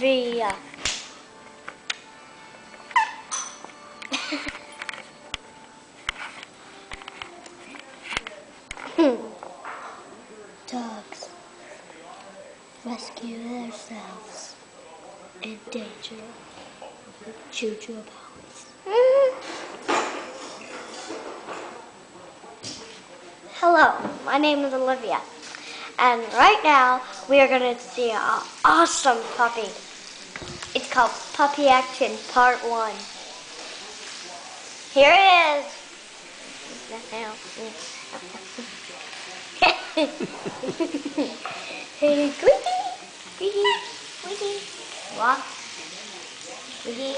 Olivia. Dogs rescue themselves in danger. Choo-choo bounce. Hello, my name is Olivia, and right now we are going to see an awesome puppy. It's called Puppy Action Part 1. Here it is. Hey, squeaky, squeaky, squeaky, walk, squeaky.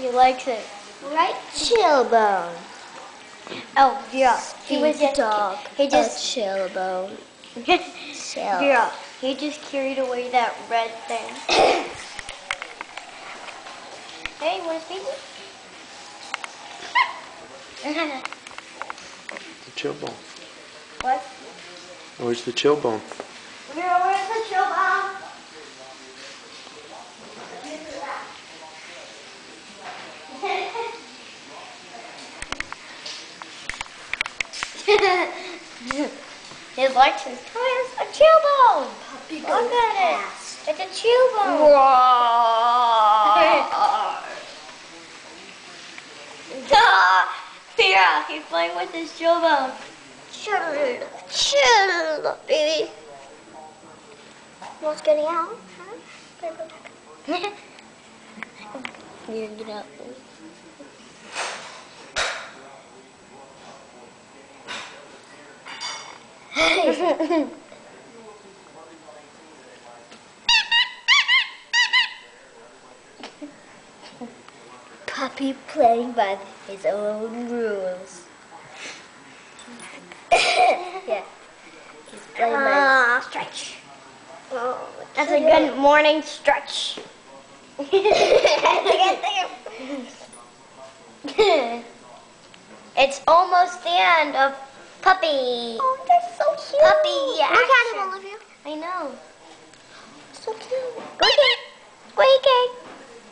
He likes it. Right, Chillbone. Oh, yeah. He was a dog. He just Chillbone. Chill. Yeah. He just carried away that red thing. Hey, you want to speak? The Chillbone. What? Where's the Chillbone? Vera, where's the Chillbone? He likes his toys. A Chillbone. Look at it. It's a Chillbone. Vera, he's playing with his Chillbone. Chill, baby. What's getting out? Huh? You're gonna get out. Puppy playing by his own rules. Yeah. He's playing by stretch. Oh, that's a good morning stretch. It's almost the end of Puppy. Oh, that's so cute. Puppy action. Look at him, Olivia. I know. So cute. Squeaky. Squeaky.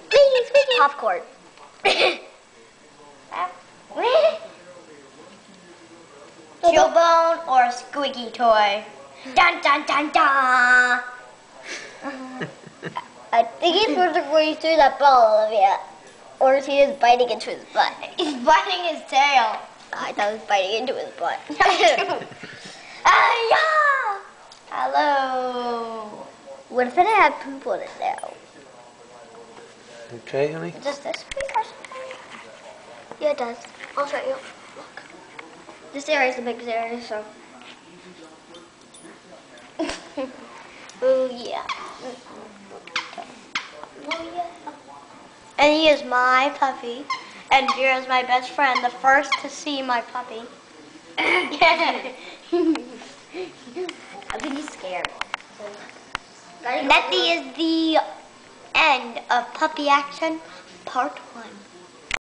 Squeaky, squeaky. Popcorn. Chillbone or squeaky toy? Dun dun dun dun. I think he's supposed to go through that ball, Olivia. Or is he just biting into his butt? He's biting his tail. I thought he was biting into his butt. Yeah. Hello. What if it had poop on it now? Okay, honey? Does this squeak or something? Yeah, it does. I'll show you. Look. This area is the biggest area, so. Oh, yeah. Oh, yeah. And he is my puppy. And Vera is my best friend, the first to see my puppy. I think he's scared. That is the end of Puppy Action Part 1.